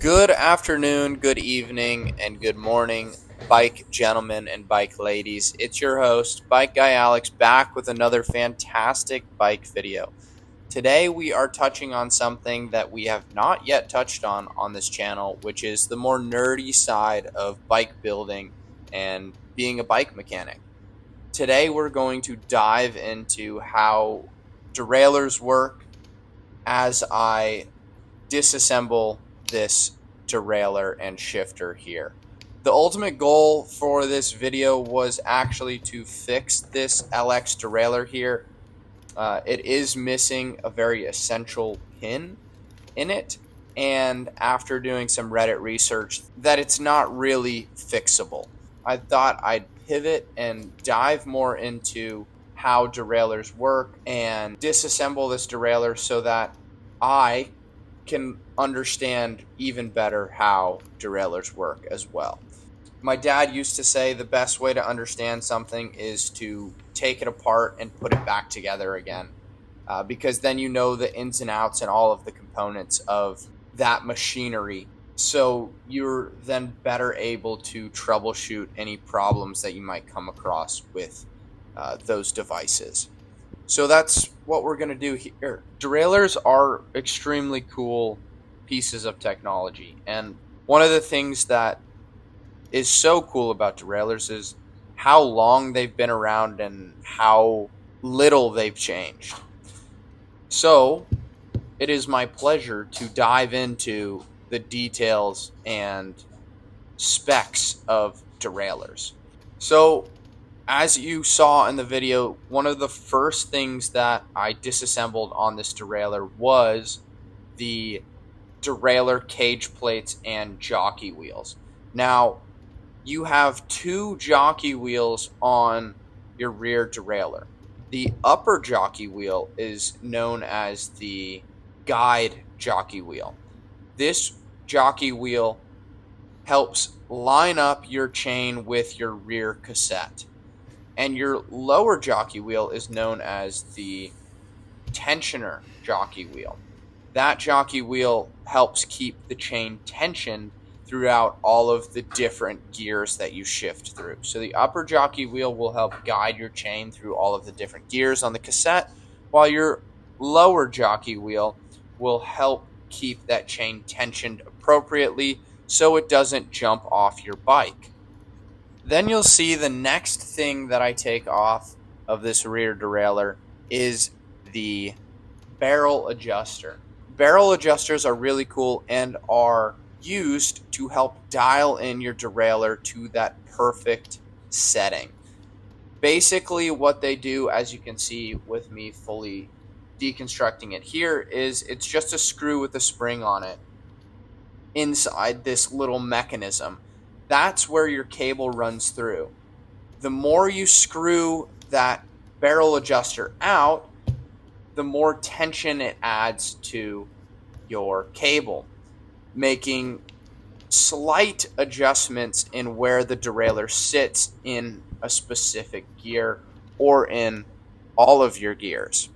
Good afternoon, good evening, and good morning, bike gentlemen and bike ladies. It's your host, Bike Guy Alex, back with another fantastic bike video. Today we are touching on something that we have not yet touched on this channel, which is the more nerdy side of bike building and being a bike mechanic. Today we're going to dive into how derailleurs work as I disassemble this derailleur and shifter here. The ultimate goal for this video was actually to fix this LX derailleur here. It is missing a very essential pin in it, and after doing some Reddit research, that it's not really fixable. I thought I'd pivot and dive more into how derailleurs work and disassemble this derailleur so that I can understand even better how derailleurs work as well. My dad used to say the best way to understand something is to take it apart and put it back together again, because then you know the ins and outs and all of the components of that machinery. So you're then better able to troubleshoot any problems that you might come across with those devices. So that's what we're going to do here. Derailleurs are extremely cool pieces of technology. And one of the things that is so cool about derailleurs is how long they've been around and how little they've changed. So it is my pleasure to dive into the details and specs of derailleurs. So as you saw in the video, one of the first things that I disassembled on this derailleur was the derailleur cage plates and jockey wheels. Now, you have two jockey wheels on your rear derailleur. The upper jockey wheel is known as the guide jockey wheel. This jockey wheel helps line up your chain with your rear cassette. And your lower jockey wheel is known as the tensioner jockey wheel. That jockey wheel helps keep the chain tensioned throughout all of the different gears that you shift through. So the upper jockey wheel will help guide your chain through all of the different gears on the cassette, while your lower jockey wheel will help keep that chain tensioned appropriately so it doesn't jump off your bike. Then you'll see the next thing that I take off of this rear derailleur is the barrel adjuster. Barrel adjusters are really cool and are used to help dial in your derailleur to that perfect setting. Basically what they do, as you can see with me fully deconstructing it here, is it's just a screw with a spring on it inside this little mechanism. That's where your cable runs through. The more you screw that barrel adjuster out, the more tension it adds to your cable, making slight adjustments in where the derailleur sits in a specific gear or in all of your gears.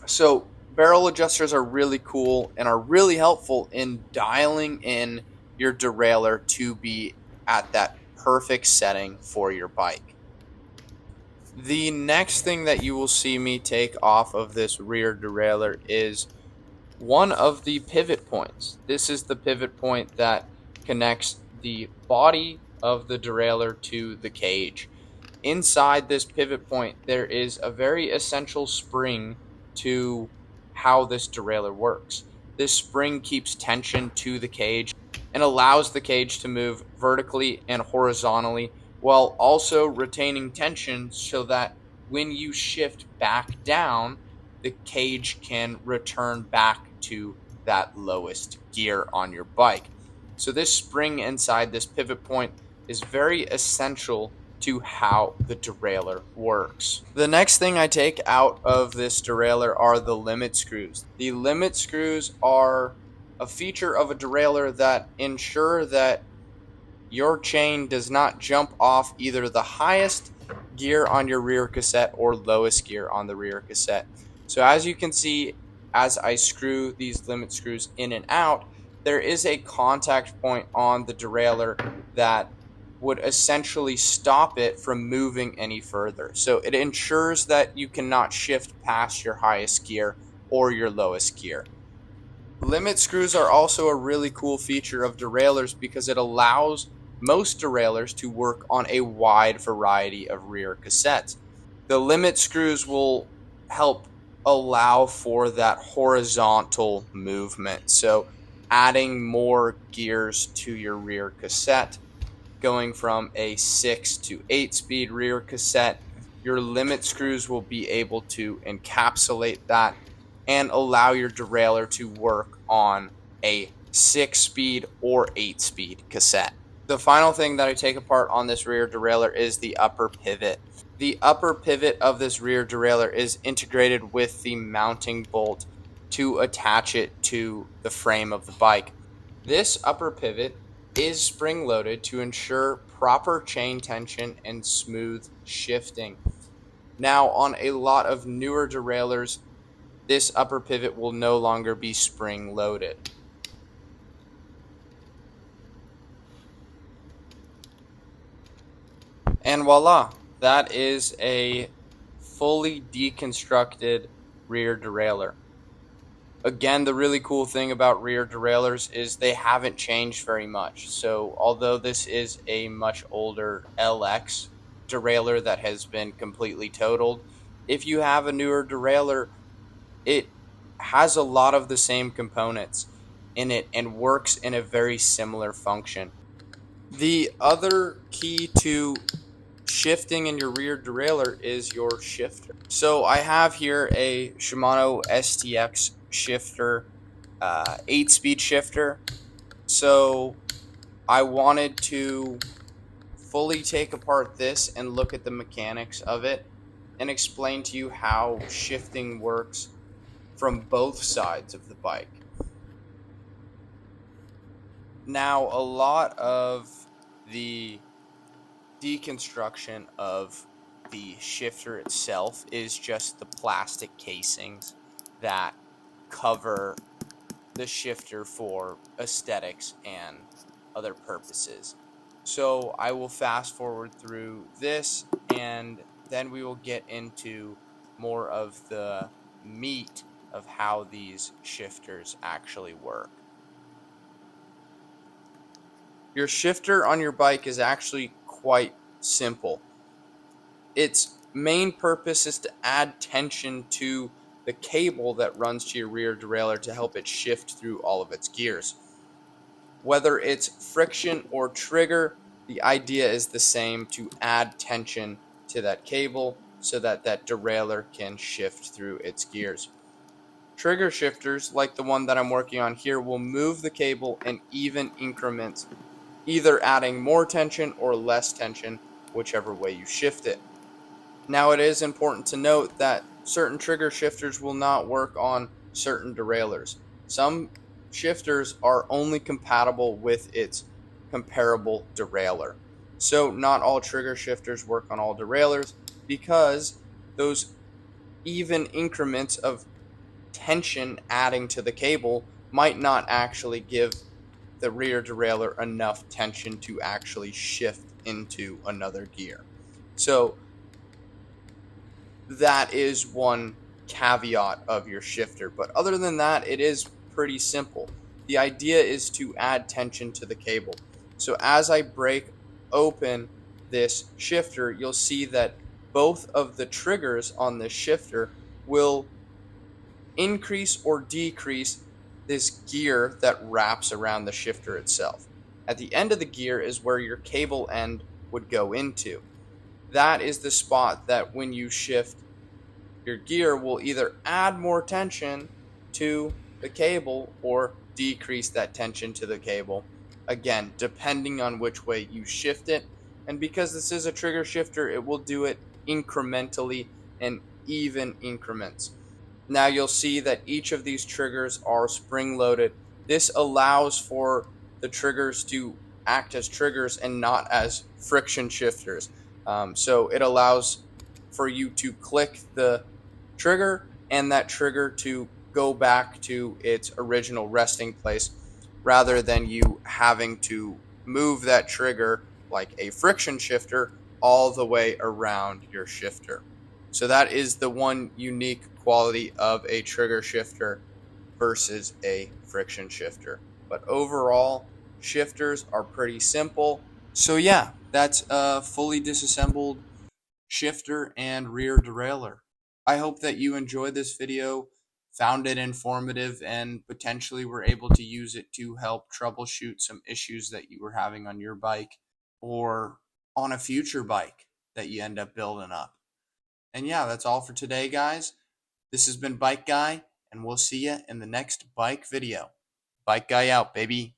So barrel adjusters are really cool and are really helpful in dialing in your derailleur to be at that perfect setting for your bike. The next thing that you will see me take off of this rear derailleur is one of the pivot points. This is the pivot point that connects the body of the derailleur to the cage. Inside this pivot point, there is a very essential spring to how this derailleur works. This spring keeps tension to the cage and allows the cage to move vertically and horizontally while also retaining tension so that when you shift back down, the cage can return back to that lowest gear on your bike. So this spring inside this pivot point is very essential to how the derailleur works. The next thing I take out of this derailleur are the limit screws. The limit screws are a feature of a derailleur that ensure that your chain does not jump off either the highest gear on your rear cassette or lowest gear on the rear cassette. So as you can see, as I screw these limit screws in and out, there is a contact point on the derailleur that would essentially stop it from moving any further. So it ensures that you cannot shift past your highest gear or your lowest gear. Limit screws are also a really cool feature of derailleurs because it allows most derailleurs to work on a wide variety of rear cassettes. The limit screws will help allow for that horizontal movement. So adding more gears to your rear cassette, going from a 6 to 8 speed rear cassette, your limit screws will be able to encapsulate that and allow your derailleur to work on a 6 speed or 8 speed cassette. The final thing that I take apart on this rear derailleur is the upper pivot. The upper pivot of this rear derailleur is integrated with the mounting bolt to attach it to the frame of the bike. This upper pivot is spring loaded to ensure proper chain tension and smooth shifting. Now, on a lot of newer derailleurs, this upper pivot will no longer be spring loaded. And voila, that is a fully deconstructed rear derailleur. Again, the really cool thing about rear derailleurs is they haven't changed very much. So, although this is a much older LX derailleur that has been completely totaled, if you have a newer derailleur, it has a lot of the same components in it and works in a very similar function. The other key to shifting in your rear derailleur is your shifter. So I have here a Shimano STX shifter, 8-speed shifter. So I wanted to fully take apart this and look at the mechanics of it and explain to you how shifting works from both sides of the bike. Now, a lot of the deconstruction of the shifter itself is just the plastic casings that cover the shifter for aesthetics and other purposes. So I will fast forward through this and then we will get into more of the meat of how these shifters actually work. Your shifter on your bike is actually quite simple. Its main purpose is to add tension to the cable that runs to your rear derailleur to help it shift through all of its gears. Whether it's friction or trigger, the idea is the same, to add tension to that cable so that that derailleur can shift through its gears. Trigger shifters, like the one that I'm working on here, will move the cable in even increments, either adding more tension or less tension, whichever way you shift it. Now, it is important to note that certain trigger shifters will not work on certain derailleurs. Some shifters are only compatible with its comparable derailleur. So not all trigger shifters work on all derailleurs because those even increments of tension adding to the cable might not actually give the rear derailleur enough tension to actually shift into another gear. So that is one caveat of your shifter. But other than that, it is pretty simple. The idea is to add tension to the cable. So as I break open this shifter, you'll see that both of the triggers on this shifter will increase or decrease this gear that wraps around the shifter itself. At the end of the gear is where your cable end would go into. That is the spot that when you shift your gear will either add more tension to the cable or decrease that tension to the cable. Again, depending on which way you shift it. And because this is a trigger shifter, it will do it incrementally in even increments. Now you'll see that each of these triggers are spring loaded. This allows for the triggers to act as triggers and not as friction shifters. So it allows for you to click the trigger and that trigger to go back to its original resting place. rather than you having to move that trigger like a friction shifter all the way around your shifter. So that is the one unique quality of a trigger shifter versus a friction shifter. But overall, shifters are pretty simple. So yeah, that's a fully disassembled shifter and rear derailleur. I hope that you enjoyed this video, found it informative, and potentially were able to use it to help troubleshoot some issues that you were having on your bike or on a future bike that you end up building up. And yeah, that's all for today, guys. This has been Bike Guy, and we'll see you in the next bike video. Bike Guy out, baby.